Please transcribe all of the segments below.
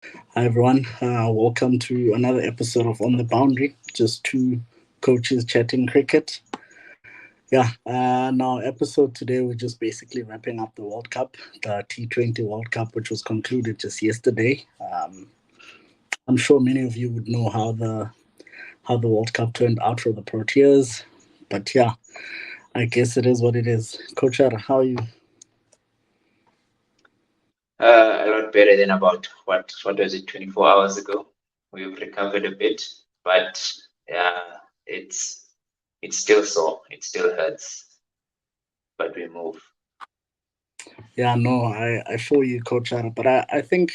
Hi everyone, welcome to another episode of On the Boundary. Just two coaches chatting cricket. Now episode today we're just basically wrapping up the World Cup, the T20 World Cup, which was concluded just yesterday. I'm sure many of you would know how the World Cup turned out for the Proteas, but yeah, I guess it is what it is. Coach Ara, how are you? A lot better than about what was it 24 hours ago. We've recovered a bit, but yeah, it's still sore. It still hurts, but we move. Yeah, no, I feel you, Coach Ara, but I think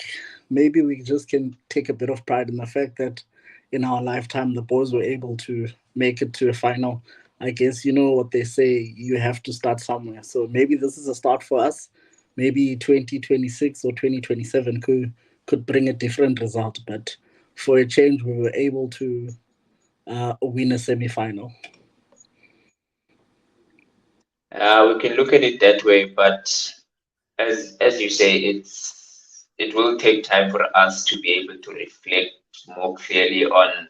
maybe we just can take a bit of pride in the fact that in our lifetime the boys were able to make it to a final. I guess you know what they say, you have to start somewhere. So maybe this is a start for us. Maybe 2026 or 2027 could bring a different result, but for a change we were able to win a semi-final. We can look at it that way, but as you say, it will take time for us to be able to reflect more clearly on,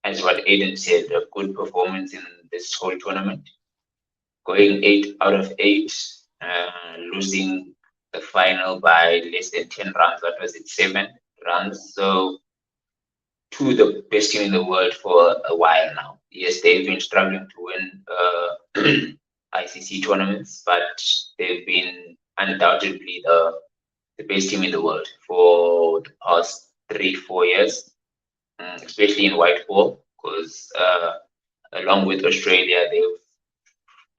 as what Aiden said, a good performance in this whole tournament. Going 8 out of 8, losing the final by less than 10 runs. What was it, 7 runs? So, to the best team in the world for a while now. Yes, they've been struggling to win ICC tournaments, but they've been undoubtedly the best team in the world for the past 3, 4 years, especially in white ball, because along with Australia, they've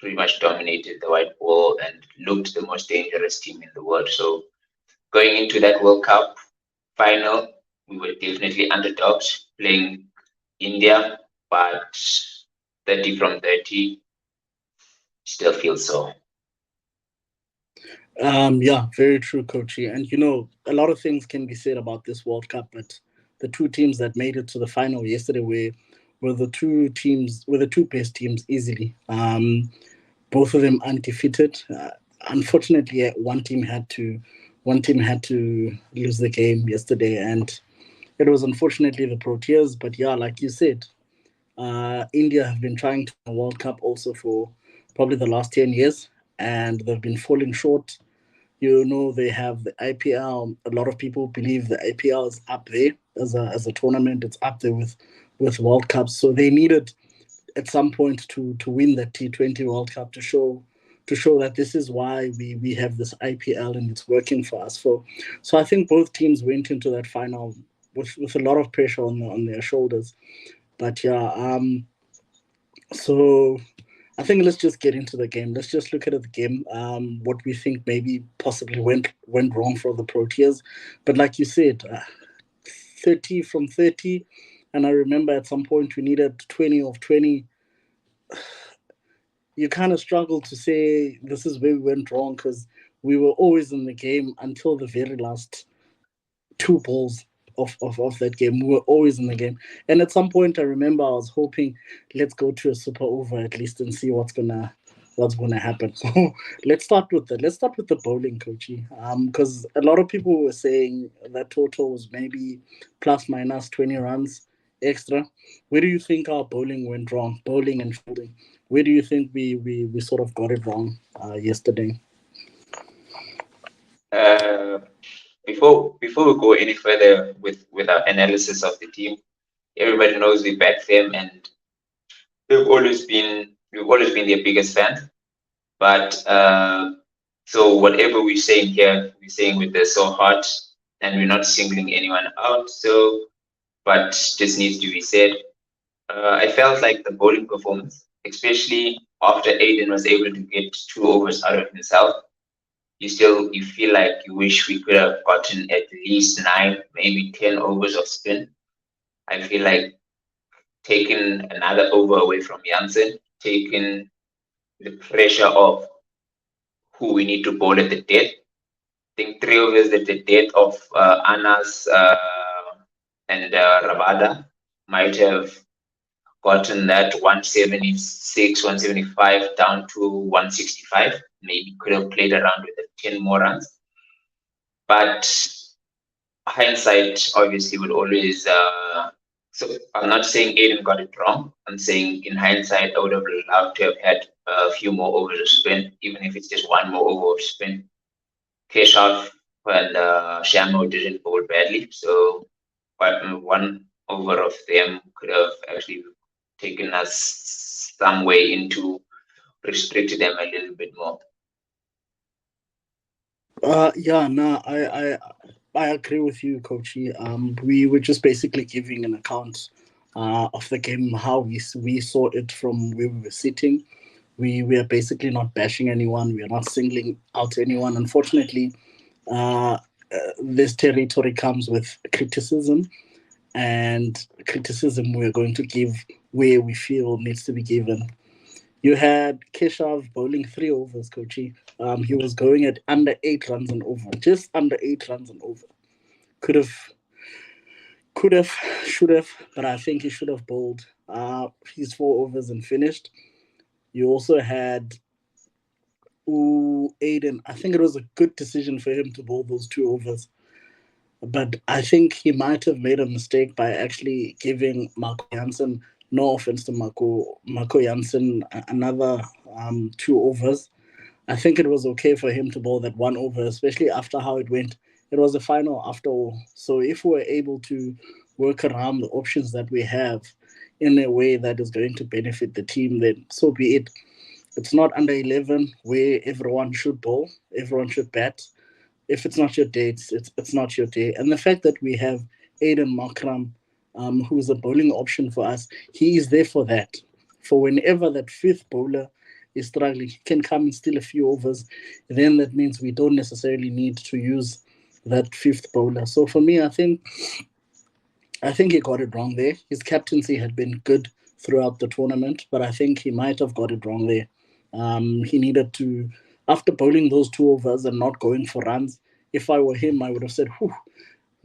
pretty much dominated the white ball and looked the most dangerous team in the world. So going into that World Cup final, we were definitely underdogs playing India, but 30 from 30 still feels so. Yeah, very true, Kochi. And you know, a lot of things can be said about this World Cup, but the two teams that made it to the final yesterday were the two best teams easily. Both of them undefeated. Unfortunately, one team had to lose the game yesterday, and it was unfortunately the Proteas. But yeah, like you said, India have been trying to win a World Cup also for probably the last 10 years, and they've been falling short. You know, they have the IPL. A lot of people believe the IPL is up there as a tournament. It's up there with World Cups. So they needed at some point to win the T20 World Cup to show that this is why we have this IPL and it's working for us. So I think both teams went into that final with a lot of pressure on their shoulders. But yeah, so I think let's just get into the game. Let's just look at the game. What we think maybe possibly went wrong for the Proteas, but like you said, 30 from 30, and I remember at some point we needed 20 of 20. You kind of struggle to say this is where we went wrong because we were always in the game until the very last two balls of that game. We were always in the game. And at some point I remember I was hoping let's go to a super over at least and see what's gonna happen. So let's start with the bowling, coachy. Because a lot of people were saying that total was maybe plus minus 20 runs extra. Where do you think our bowling went wrong? Bowling and fielding. Where do you think we sort of got it wrong yesterday? Uh, before we go any further with our analysis of the team, everybody knows we back them, and we've always been their biggest fans. But so whatever we're saying here, we're saying with the so hot, and we're not singling anyone out. So, but this needs to be said. I felt like the bowling performance, especially after Aiden was able to get 2 overs out of himself, you feel like you wish we could have gotten at least 9, maybe 10 overs of spin. I feel like taking another over away from Jansen, taking the pressure of who we need to bowl at the death. I think 3 overs at the death of Anas and Rabada might have gotten that 176, 175 down to 165. Maybe could have played around with the 10 more runs. But hindsight obviously would always. So I'm not saying Aiden got it wrong. I'm saying in hindsight, I would have loved to have had a few more overs of spin, even if it's just one more over of spin. Keshav and Shamo didn't bowl badly, so one over of them could have actually taken us some way into restricted them a little bit more. Yeah, no, I agree with you, Coachy. We were just basically giving an account of the game, how we saw it from where we were sitting. We are basically not bashing anyone. We are not singling out anyone. Unfortunately, this territory comes with criticism, and criticism we're going to give where we feel needs to be given. You had Keshav bowling 3 overs, Kochi. He was going at under 8 runs and over, just under 8 runs and over. Could have, could have, should have, but I think he should have bowled his 4 overs and finished. You also had Aiden. I think it was a good decision for him to bowl those 2 overs, but I think he might have made a mistake by actually giving Marco Jansen. No offense to Marco Jansen, another 2 overs. I think it was okay for him to bowl that 1 over, especially after how it went. It was a final after all. So if we're able to work around the options that we have in a way that is going to benefit the team, then so be it. It's not under 11 where everyone should bowl, everyone should bat. If it's not your day, it's not your day. And the fact that we have Aiden Makram, who's a bowling option for us, he is there for that. For whenever that fifth bowler is struggling, he can come and steal a few overs. Then that means we don't necessarily need to use that fifth bowler. So for me, I think he got it wrong there. His captaincy had been good throughout the tournament, but I think he might have got it wrong there. He needed to, after bowling those 2 overs and not going for runs, if I were him, I would have said, whew,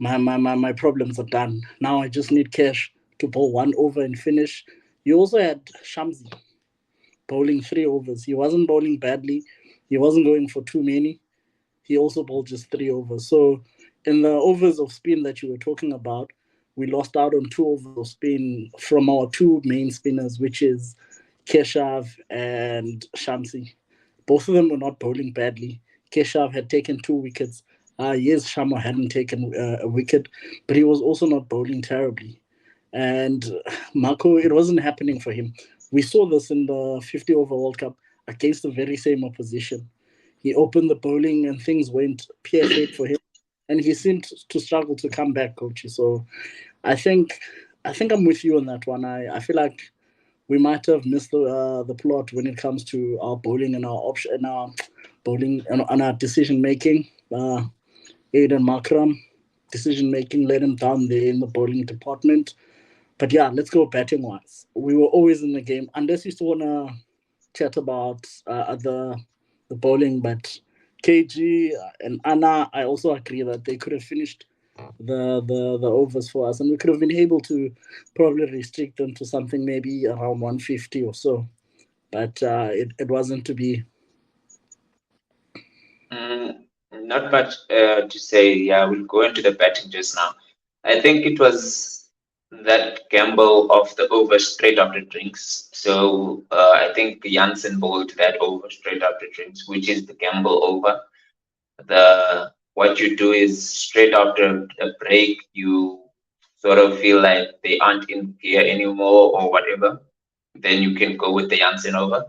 my problems are done. Now I just need cash to bowl 1 over and finish. You also had Shamsi bowling 3 overs. He wasn't bowling badly. He wasn't going for too many. He also bowled just 3 overs. So in the overs of spin that you were talking about, we lost out on 2 overs of spin from our two main spinners, which is Keshav and Shamsi. Both of them were not bowling badly. Keshav had taken 2 wickets. Yes, Sharma hadn't taken a wicket, but he was also not bowling terribly. And Marco, it wasn't happening for him. We saw this in the 50 over World Cup against the very same opposition. He opened the bowling and things went pear shaped for him, and he seemed to struggle to come back, coach. So I think I think I'm with you on that one. I feel like we might have missed the plot when it comes to our bowling and our option and our bowling and our decision making. Aiden Makram decision making let him down there in the bowling department. But yeah, let's go batting wise. We were always in the game, unless you still wanna chat about the bowling. But KG and Anna, I also agree that they could have finished the overs for us, and we could have been able to probably restrict them to something maybe around 150 or so. But it wasn't to be. Not much to say. Yeah, we'll go into the batting just now. I think it was that gamble of the over straight after drinks. So I think Janssen bowled that over straight after drinks, which is the gamble over. The what you do is straight after a break, you sort of feel like they aren't in gear anymore or whatever. Then you can go with the Janssen over,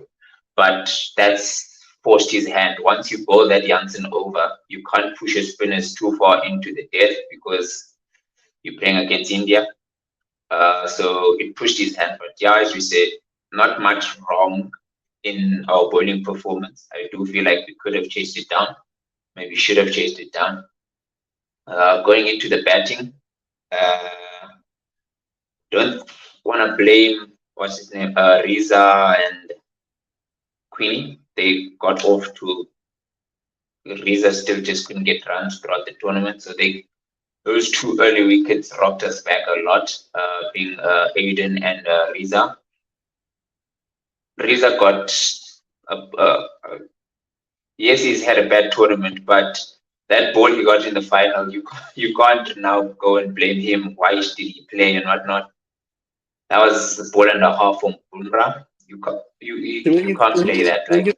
but that's forced his hand. Once you bowl that Janssen over, you can't push your spinners too far into the death because you're playing against India. So it pushed his hand. But yeah, as you said, not much wrong in our bowling performance. I do feel like we could have chased it down. Maybe should have chased it down. Going into the batting, uh, don't want to blame what's his name, Riza and Queenie. They got off to Riza still just couldn't get runs throughout the tournament, so those 2 early wickets rocked us back a lot, being Aiden and Riza. Riza got yes, he's had a bad tournament, but that ball he got in the final, you can't now go and blame him. Why did he play and whatnot? That was a ball and a half from Bumrah. So You can't play that. when Like, you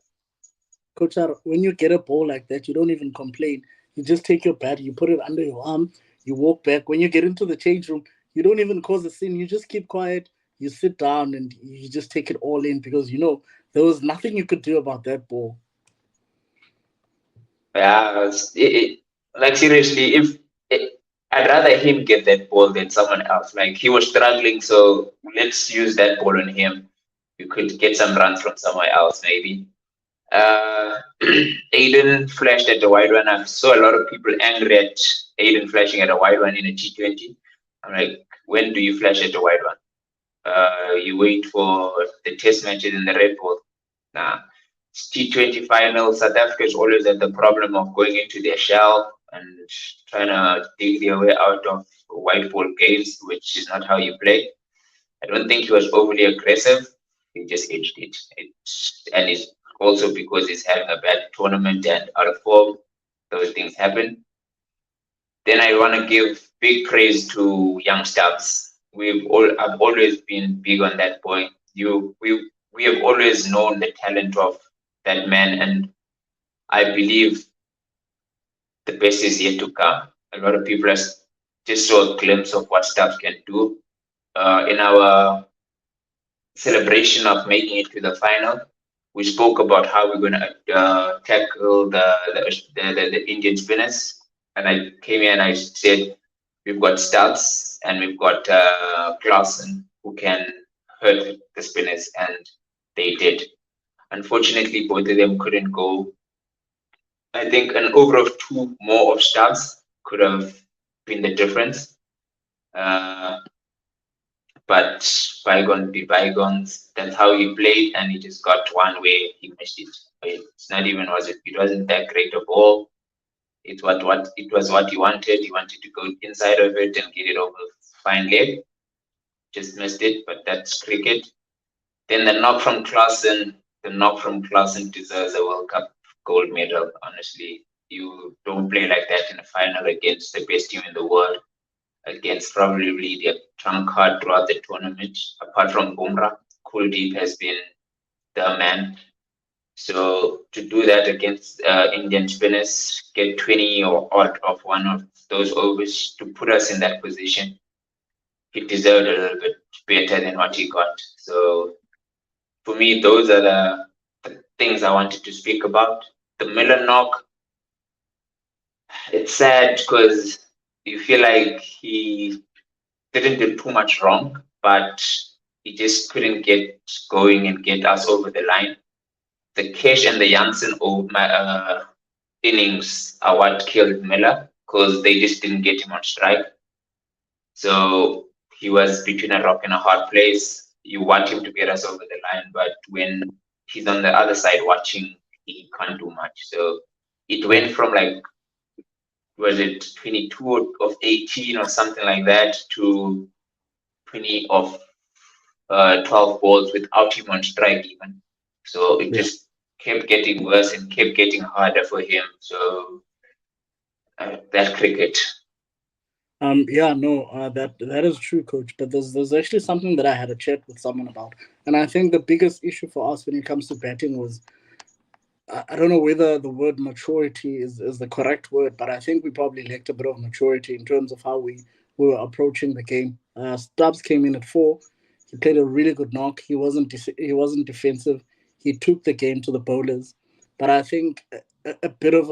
Coach, when you get a ball like that, you don't even complain. You just take your bat, you put it under your arm, you walk back. When you get into the change room, you don't even cause a scene. You just keep quiet, you sit down, and you just take it all in because you know there was nothing you could do about that ball. yeah, like seriously, if I'd rather him get that ball than someone else. Like he was struggling, so let's use that ball on him. You could get some runs from somewhere else, maybe. Aiden flashed at the wide one. I saw a lot of people angry at Aiden flashing at a wide one in a T20. I'm like, when do you flash at the wide one? You wait for the test matches in the red ball. Nah. T20 final, South Africa has always had the problem of going into their shell and trying to dig their way out of white ball games, which is not how you play. I don't think he was overly aggressive. He just edged it. And it's also because he's having a bad tournament and out of form. Those things happen. Then I want to give big praise to young Stubbs. I've always been big on that point. We have always known the talent of that man, and I believe the best is yet to come. A lot of people just saw a glimpse of what Stubbs can do. In our celebration of making it to the final, we spoke about how we're going to tackle the Indian spinners. And I came here and I said, we've got Stubbs and we've got Clausen who can hurt the spinners, and they did. Unfortunately, both of them couldn't go. I think an over of two more of Stubbs could have been the difference. Uh, but bygone be bygones. That's how he played, and he just got one way. He missed it. It's not even was it. It wasn't that great a ball. It was what he wanted. He wanted to go inside of it and get it over fine leg. Just missed it, but that's cricket. Then the knock from Clausen deserves a World Cup gold medal. Honestly, you don't play like that in a final against the best team in the world, against probably their trump card throughout the tournament. Apart from Bumrah, Kuldeep has been the man. So to do that against Indian spinners, get 20 or odd of one of those overs to put us in that position, he deserved a little bit better than what he got. So for me, those are the things I wanted to speak about. The Miller knock, it's sad because you feel like he didn't do too much wrong, but he just couldn't get going and get us over the line. The Cash and the Janssen innings are what killed Miller because they just didn't get him on strike. So he was between a rock and a hard place. You want him to get us over the line, but when he's on the other side watching, he can't do much. So it went from like, was it 22 of 18 or something like that to 20 of 12 balls without him on strike even. So it Yeah. just kept getting worse and kept getting harder for him. So that cricket. Yeah, no, that is true, coach. But there's actually something that I had a chat with someone about, and I think the biggest issue for us when it comes to batting was I don't know whether the word maturity is the correct word, but I think we probably lacked a bit of maturity in terms of how we were approaching the game. Stubbs came in at four. He played a really good knock. He wasn't defensive. He took the game to the bowlers, but I think a bit of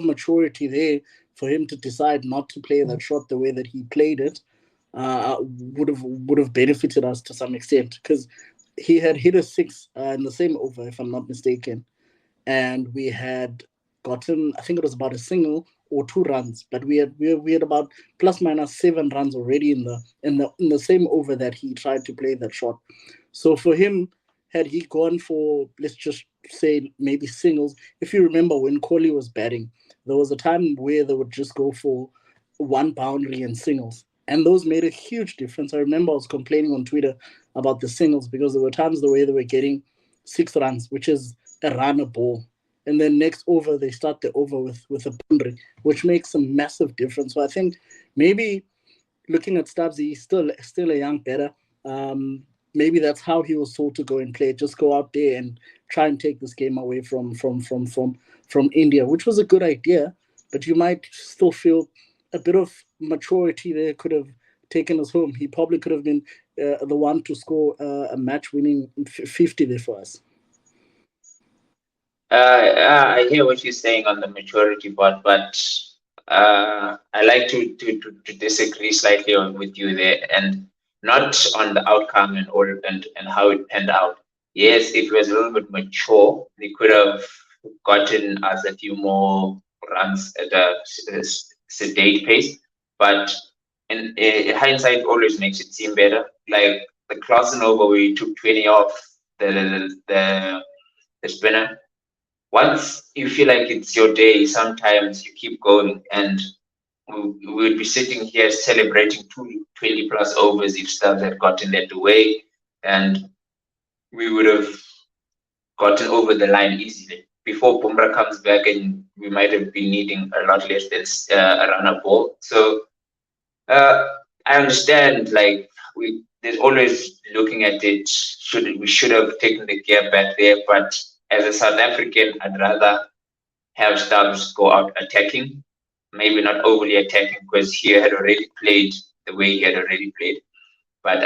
maturity there for him to decide not to play that shot the way that he played it would have benefited us to some extent because he had hit a six in the same over, if I'm not mistaken, and we had gotten, I think it was about a single or two runs, but we had about plus minus 7 runs already in the same over that he tried to play that shot. So for him, had he gone for, let's just say, maybe singles, if you remember when Kohli was batting, there was a time where they would just go for one boundary and singles. And those made a huge difference. I remember I was complaining on Twitter about the singles because there were times the way they were getting 6 runs, which is a run a ball. and then next over they start the over with a boundary, which makes a massive difference. So I think maybe looking at Stubbs, he's still a young better. Maybe that's how he was told to go and play. Just go out there and try and take this game away from India, which was a good idea. But you might still feel a bit of maturity there could have taken us home. He probably could have been the one to score a match-winning 50 there for us. I hear what you're saying on the maturity part, but I like to disagree slightly with you there, and not on the outcome and all and how it panned out. Yes, if he was a little bit mature, he could have gotten us a few more runs at a sedate pace. But in hindsight, always makes it seem better. Like the Clausen over, where he took 20 off the spinner. Once you feel like it's your day, sometimes you keep going, and we would be sitting here celebrating 20 plus overs if Stubbs had gotten that away, and we would have gotten over the line easily. Before Bumrah comes back, and we might have been needing a lot less than a run-up ball. So uh, I understand, like there's always looking at it. We should have taken the gear back there, but as a South African, I'd rather have Stubbs go out attacking, maybe not overly attacking because he had already played the way he had already played. But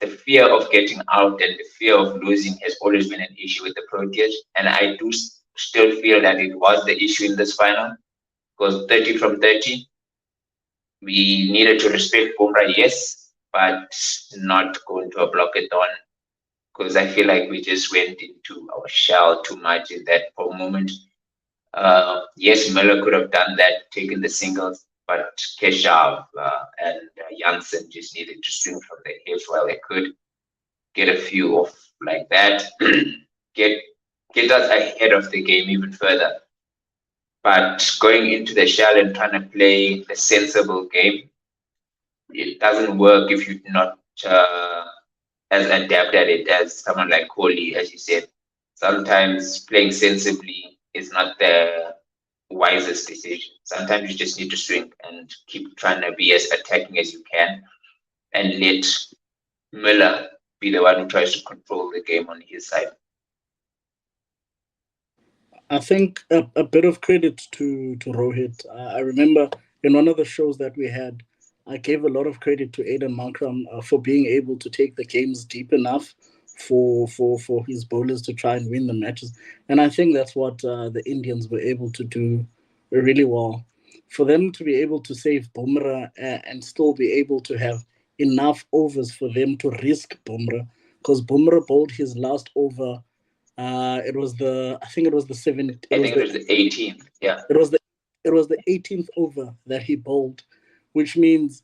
the fear of getting out and the fear of losing has always been an issue with the Proteas, and I do still feel that it was the issue in this final because 30 from 30, we needed to respect Bumrah, yes, but not go into a blockathon because I feel like we just went into our shell too much in that moment. Yes, Miller could have done that, taken the singles, but Keshav and Janssen just needed to swing from the hips while they could get a few off like that, get us ahead of the game even further. But going into the shell and trying to play a sensible game, it doesn't work if you're not as adept at it as someone like Kohli, as you said. Sometimes playing sensibly is not the wisest decision. Sometimes you just need to swing and keep trying to be as attacking as you can and let Miller be the one who tries to control the game on his side. I think a bit of credit to Rohit. I remember in one of the shows that we had, I gave a lot of credit to Aidan Markram for being able to take the games deep enough for his bowlers to try and win the matches, and I think that's what the Indians were able to do really well. For them to be able to save Bumrah and still be able to have enough overs for them to risk Bumrah, because Bumrah bowled his last over. It was the I think it was the seven. I think it was the 18th. Yeah, it was the it was the 18th over that he bowled, which means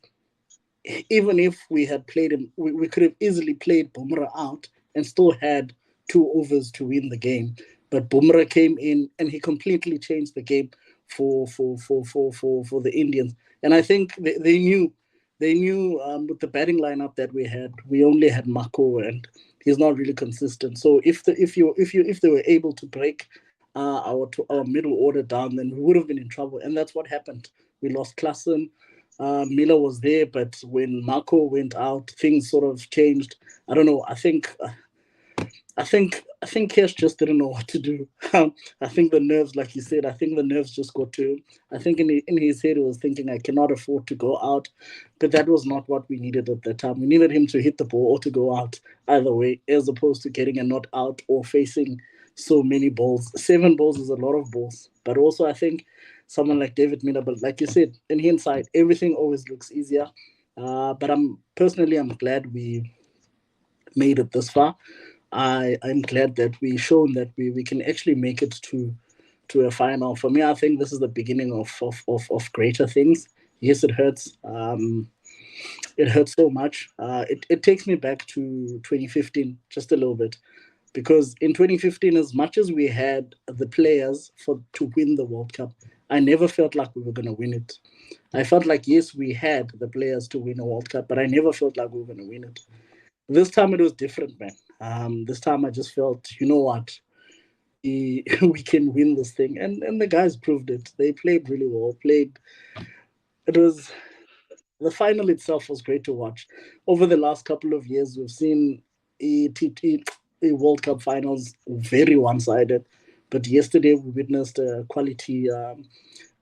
even if we had played him, we could have easily played Bumrah out and still had 2 overs to win the game. But Bumrah came in and he completely changed the game for the Indians. And I think they knew with the batting lineup that we had, we only had Mako and he's not really consistent. So if they were able to break our middle order down, then we would have been in trouble. And that's what happened. We lost Klassen. Miller was there, but when Marco went out, things sort of changed. I don't know. I think Cash just didn't know what to do. I think the nerves, like you said, I think the nerves just got to him. I think in his head he was thinking, I cannot afford to go out, but that was not what we needed at that time. We needed him to hit the ball or to go out either way, as opposed to getting a not out or facing so many balls. 7 balls is a lot of balls, but also I think someone like David Miller. But like you said, in hindsight, everything always looks easier. But I'm glad we made it this far. I'm glad that we shown that we can actually make it to a final. For me, I think this is the beginning of greater things. Yes, it hurts. It hurts so much. It takes me back to 2015 just a little bit, because in 2015, as much as we had the players for to win the World Cup, I never felt like we were going to win it. I felt like, yes, we had the players to win a World Cup, but I never felt like we were going to win it. This time it was different, man. This time I just felt, you know what? we can win this thing. And the guys proved it. They played really well. Played. It was the final itself was great to watch. Over the last couple of years, we've seen a World Cup finals very one-sided. But yesterday we witnessed quality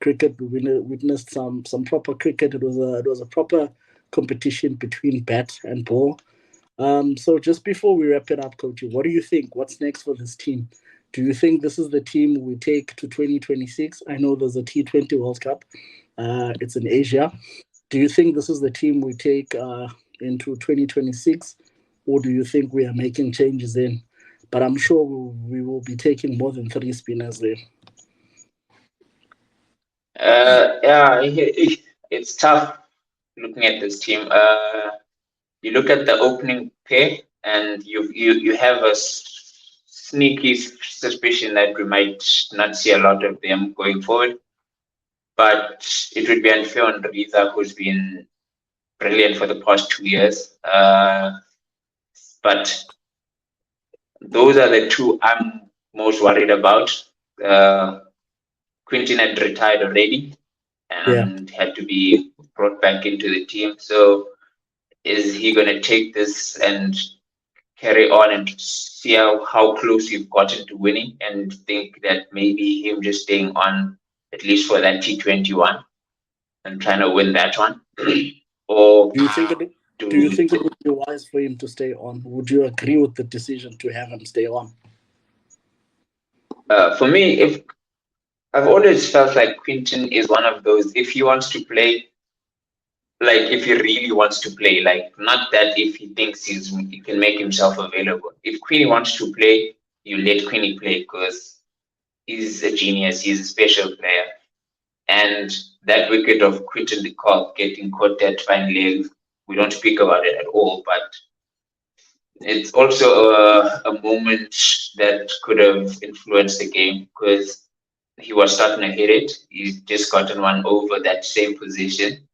cricket. We witnessed some proper cricket. It was a proper competition between bat and ball. So just before we wrap it up, Coach, what do you think? What's next for this team? Do you think this is the team we take to 2026? I know there's a T20 World Cup. It's in Asia. Do you think this is the team we take into 2026, or do you think we are making changes in? But I'm sure we will be taking more than three spinners there. Yeah, it's tough looking at this team. You look at the opening pair, and you have a sneaky suspicion that we might not see a lot of them going forward. But it would be unfair on Riza, who's been brilliant for the past 2 years. But those are the two I'm most worried about. Uh, Quinton had retired already Yeah. and had to be brought back into the team. So is he going to take this and carry on and see how close we've gotten to winning and think that maybe him just staying on at least for that T21 and trying to win that one? Or Do you think it? Do you do think it would be wise for him to stay on? Would you agree with the decision to have him stay on? for me, if I've always felt like Quinton is one of those, if he wants to play, like if he really wants to play, like not that if he thinks he can make himself available. If Queenie wants to play, you let Queenie play because he's a genius, he's a special player. And that wicket of Quinton de Kock getting caught that fine leg, we don't speak about it at all, but it's also a moment that could have influenced the game because he was starting to hit it. He's just gotten one over that same position.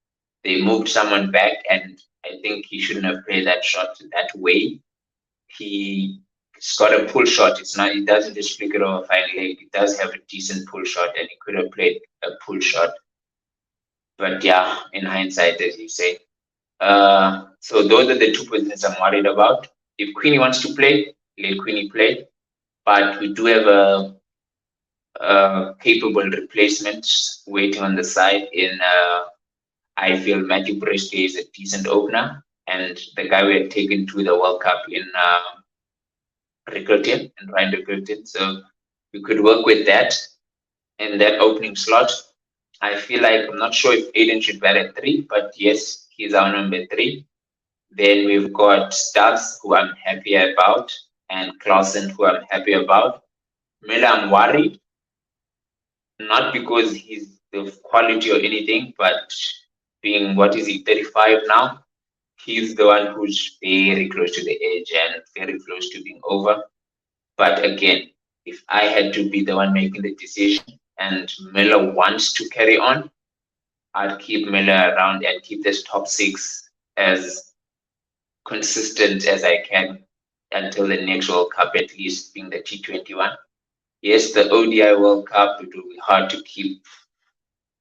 They moved someone back, and I think he shouldn't have played that shot that way. He's got a pull shot. It's not. He doesn't just flick it over fine leg. He does have a decent pull shot, and he could have played a pull shot. But yeah, in hindsight, as you say. So those are the two positions I'm worried about. If Queenie wants to play, let Queenie play. But we do have a capable replacement waiting on the side in I feel Matthew Bristol is a decent opener, and the guy we had taken to the World Cup in Rickerton and Ryan Rickerton. So we could work with that in that opening slot. I feel like I'm not sure if Aiden should bat at three, but yes, he's our number three. Then we've got Stubbs, who I'm happy about, and Clausen, who I'm happy about. Miller, I'm worried, not because he's the quality or anything, but being what is he, 35 now? He's the one who's very close to the edge and very close to being over. But again, if I had to be the one making the decision and Miller wants to carry on, I'd keep Miller around and keep this top six as consistent as I can until the next World Cup, at least being the T21. Yes, the ODI World Cup, it will be hard to keep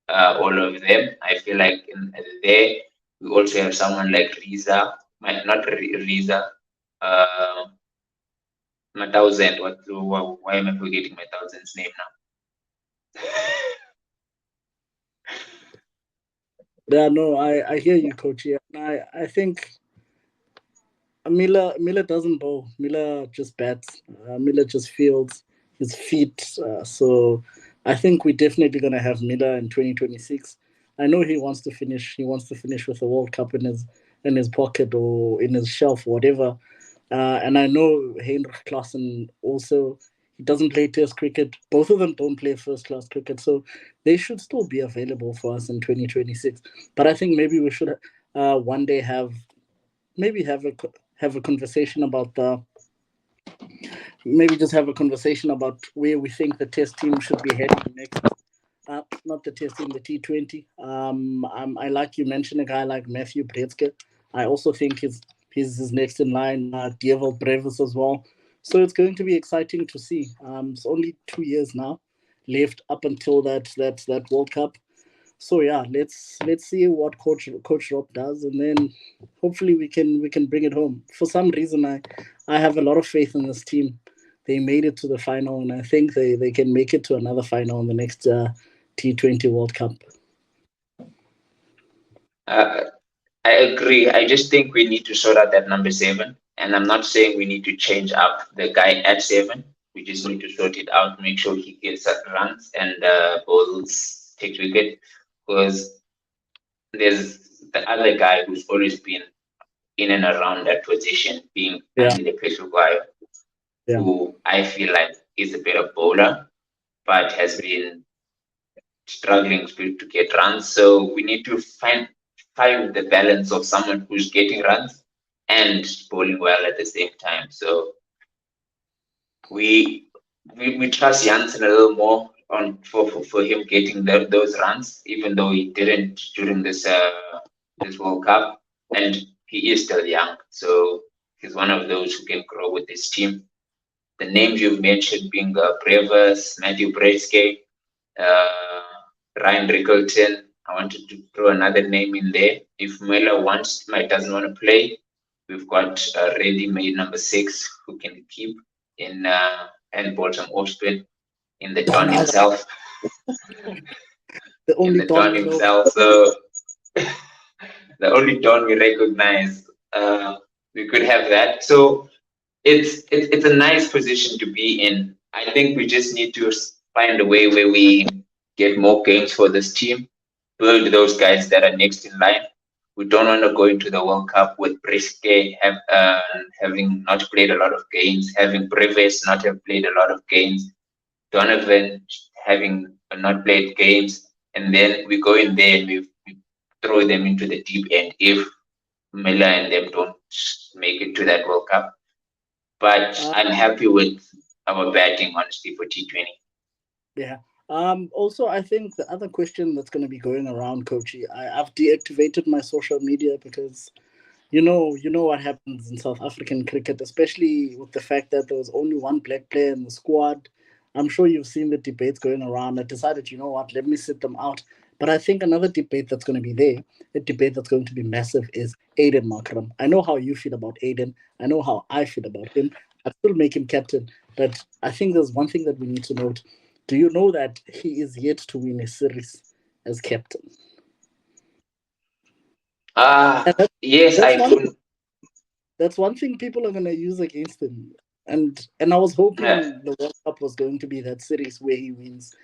all of them. I feel like in there, we also have someone like Riza, not Riza, uh, Matauzen. Why am I forgetting Matauzen's name now? Yeah, no, I hear you, Coach. Yeah, I think Miller doesn't bowl. Miller just bats. Miller just fields his feet. So I think we're definitely gonna have Miller in 2026. I know he wants to finish. He wants to finish with a World Cup in his pocket or in his shelf, whatever. And I know Heinrich Klaassen also. He doesn't play Test cricket. Both of them don't play first class cricket, so they should still be available for us in 2026. But I think maybe we should one day maybe have a conversation about the maybe just have a conversation about where we think the test team should be heading next. Not the test team, the T20. I like you mentioned a guy like Matthew Brezke. I also think he's next in line. Dievel Brevis as well. So it's going to be exciting to see. It's only 2 years now left up until that World Cup. So yeah, let's see what Coach Rob does, and then hopefully we can bring it home. For some reason, I have a lot of faith in this team. They made it to the final, and I think they can make it to another final in the next T20 World Cup. Uh, I agree. I just think we need to sort out that number seven. And I'm not saying we need to change up the guy at seven. We just need to sort it out, make sure he gets runs and bowls takes wicket. Because there's the other guy who's always been in and around that position, being Yeah, Andy Peshugayo, yeah. who I feel like is a better bowler, but has been struggling to get runs. So we need to find the balance of someone who's getting runs and bowling well at the same time. So we we trust Janssen a little more on for him getting those runs, even though he didn't during this World Cup, and he is still young. So he's one of those who can grow with this team. The names you've mentioned being Brevis, Matthew Breske, uh, Ryan Rickleton. I wanted to throw another name in there. If Miller doesn't want to play, we've got ready-made number 6 who can keep in and bottom off spin in the Don Donald, himself. the In only the Don Don we know. himself. So the only Don we recognize. We could have that. So it's a nice position to be in. I think we just need to find a way where we get more games for this team, build those guys that are next in line. We don't want to go into the World Cup with Brisket having not played a lot of games, having Breves not have played a lot of games, Donovan having not played games, and then we go in there and we throw them into the deep end if Miller and them don't make it to that World Cup. But Uh, I'm happy with our batting, honestly, for T20. yeah. Also, I think the other question that's going to be going around, Coachy, I've deactivated my social media because you know what happens in South African cricket, especially with the fact that there was only one black player in the squad. I'm sure you've seen the debates going around. I decided, you know what, let me sit them out. But I think another debate that's going to be there, a debate that's going to be massive, is Aiden Markram. I know how you feel about Aiden. I know how I feel about him. I'd still make him captain. But I think there's one thing that we need to note. Do you know that he is yet to win a series as captain? And Yes, that's I one do. that's one thing people are gonna use against him. And I was Yeah, hoping the World Cup was going to be that series where he wins,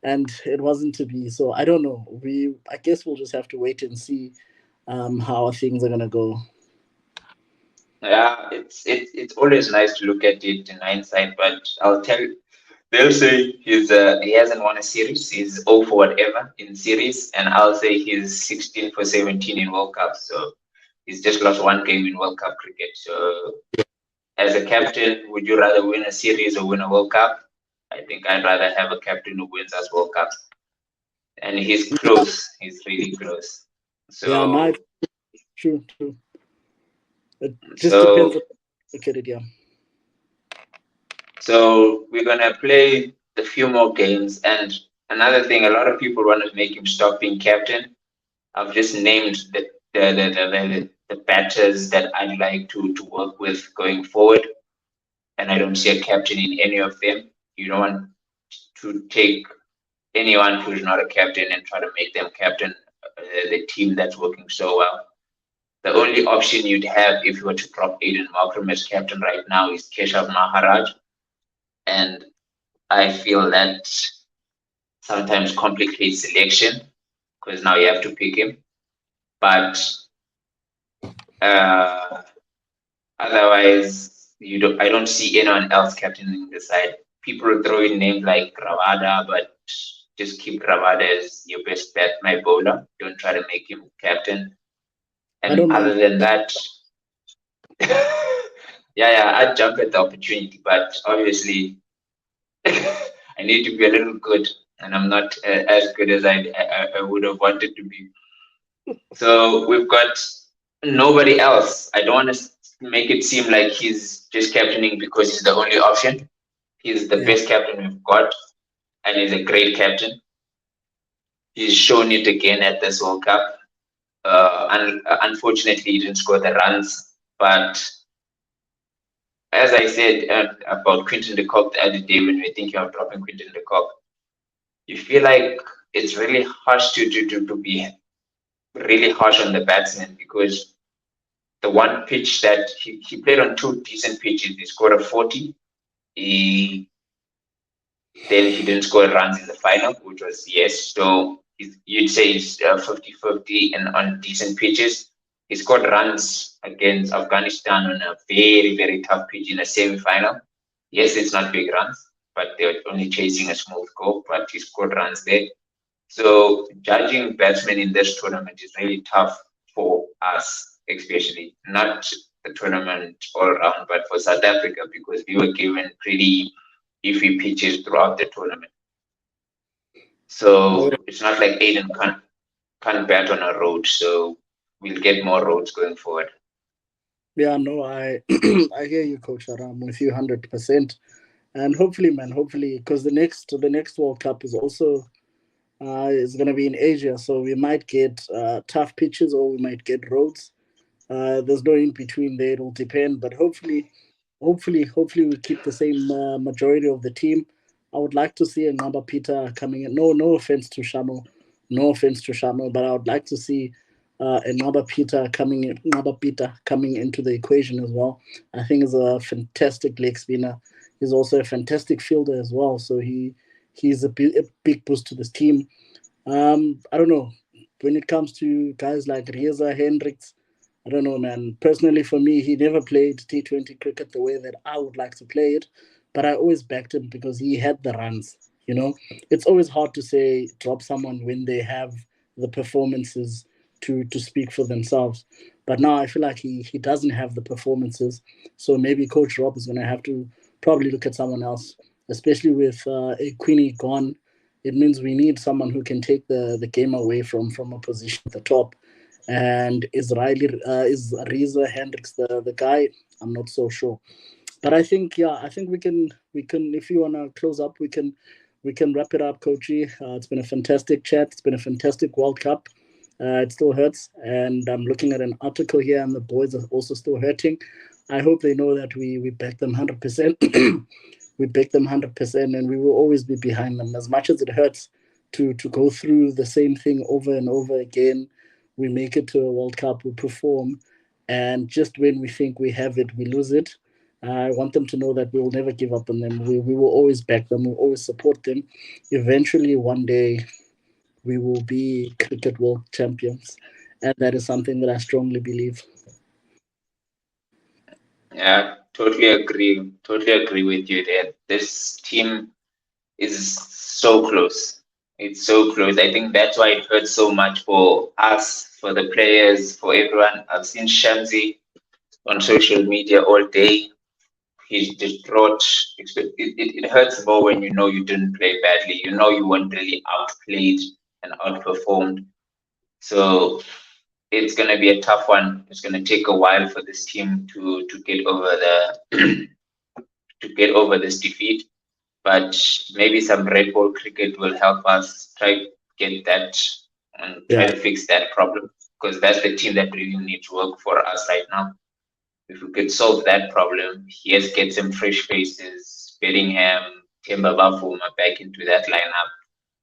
and it wasn't to be. So I don't know. I guess we'll just have to wait and see how things are gonna go. yeah, it's always nice to look at it in hindsight, but I'll tell you, they'll say he hasn't won a series, he's 0 for whatever in series, and I'll say he's 16 for 17 in World Cup. So he's just lost one game in World Cup cricket. So as a captain, would you rather win a series or win a World Cup? I think I'd rather have a captain who wins us World Cups. And he's Yeah, close. He's really close. yeah, no, So true, true. It just depends so on look at it. Yeah, so we're gonna play a few more games. And another thing, a lot of people want to make him stop being captain. I've just named the batters that I'd like to work with going forward, and I don't see a captain in any of them. You don't want to take anyone who's not a captain and try to make them captain the team that's working so well. The only option you'd have if you were to drop Aiden Markram as captain right now is Keshav Maharaj, and I feel that sometimes complicates selection because now you have to pick him. But uh, otherwise, you don't. I don't see anyone else captaining the side. People throw in names like Ravada, but just keep Ravada as your best bet, my bowler. Don't try to make him captain. I And don't other mind. than that, yeah, I'd jump at the opportunity, but obviously I need to be a little good, and I'm not as good as I would have wanted to be. So we've got nobody else. I don't want to make it seem like he's just captaining because he's the only option. He's the Yeah, best captain we've got, and he's a great captain. He's shown it again at this World Cup. Unfortunately, he didn't score the runs. But as I said about Quinton de Kock the other day, when we were thinking of dropping Quinton de Kock, you feel like it's really harsh to be really harsh on the batsman, because the one pitch that he played on two decent pitches, he scored a 40. He Then he didn't score runs in the final, which was yes. So you'd say he's 50-50 and on decent pitches. He scored runs against Afghanistan on a very, very tough pitch in a semi-final. Yes, it's not big runs, but they're only chasing a smooth goal, but he scored runs there. So judging batsmen in this tournament is really tough for us, especially not the tournament all around, but for South Africa, because we were given pretty iffy pitches throughout the tournament. oh, So it's not like Aiden can't bat on a road. So we'll get more roads going forward. yeah. No, I I hear you, Coach. I'm with you 100%. And hopefully, man, hopefully, because the next World Cup is gonna be in Asia, so we might get tough pitches or we might get roads. There's no in between there. It'll depend, but hopefully we keep the same majority of the team. I would like to see a Ngaba Peter coming in. No offense to Shamo, no offense to Shamo, but I would like to see a Ngaba Peter coming into the equation as well. I think he's a fantastic leg spinner. He's also a fantastic fielder as well. So he's a big boost to this team. I don't know. When it comes to guys like Reza Hendricks, I don't know, man. Personally, for me, he never played T20 cricket the way that I would like to play it, but I always backed him because he had the runs. It's always hard to say drop someone when they have the performances to speak for themselves. But now I feel like he doesn't have the performances, so maybe Coach Rob is going to have to probably look at someone else, especially with Queenie gone. It means we need someone who can take the game away from a position at the top. And is Reza Hendricks the guy? I'm not so sure, but I think we can if you wanna close up, we can wrap it up, Coachy. It's been a fantastic chat. It's been a fantastic World Cup. It still hurts, and I'm looking at an article here, and the boys are also still hurting. I hope they know that we back them 100%. We back them 100%, and we will always be behind them. As much as it hurts to go through the same thing over and over again, we make it to a World Cup, we perform, and just when we think we have it, we lose it. I want them to know that we will never give up on them. We will always back them. We'll always support them. Eventually, one day, we will be cricket world champions. And that is something that I strongly believe. Yeah, totally agree. Totally agree with you there. This team is so close. It's so close. I think that's why it hurts so much for us, for the players, for everyone. I've seen Shamsi on social media all day. He's distraught. It hurts more when you know you didn't play badly. You know you weren't really outplayed and outperformed. So it's going to be a tough one. It's going to take a while for this team to get over the to get over this defeat. But maybe some red ball cricket will help us try get that and try Yeah, to fix that problem, because that's the team that really needs work for us right now. If we could solve that problem, yes, get some fresh faces, Bellingham, Timber Bafuma back into that lineup,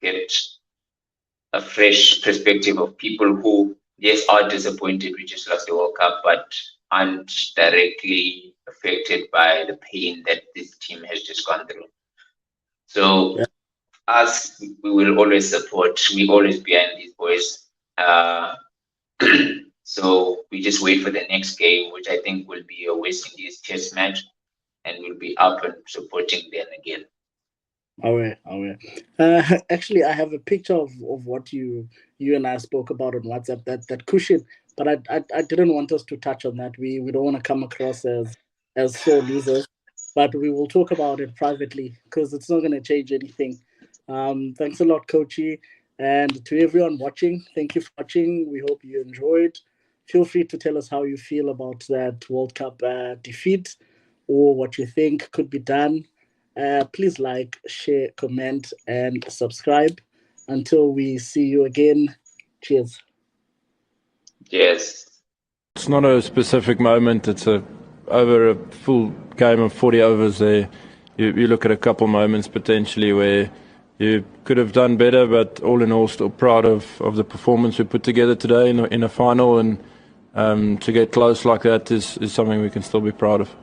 get a fresh perspective of people who, yes, are disappointed we just lost the World Cup, but aren't directly affected by the pain that this team has just gone through. So yeah. us, we will always support. We always behind these boys. Uh, so we just wait for the next game, which I think will be a West Indies Test match, and we'll be up and supporting them again. Aware. Actually, I have a picture of what you and I spoke about on WhatsApp. That cushion, but I didn't want us to touch on that. We don't want to come across as sore losers, but we will talk about it privately because it's not going to change anything. Thanks a lot, Coachy, and to everyone watching. Thank you for watching. We hope you enjoyed. feel free to tell us how you feel about that World Cup defeat, or what you think could be done. Please like, share, comment, and subscribe. Until we see you again, cheers. Yes. It's not a specific moment. It's over a full game of 40 overs there. You look at a couple moments potentially where you could have done better, but all in all, still proud of the performance we put together today in a final, and to get close like that is something we can still be proud of.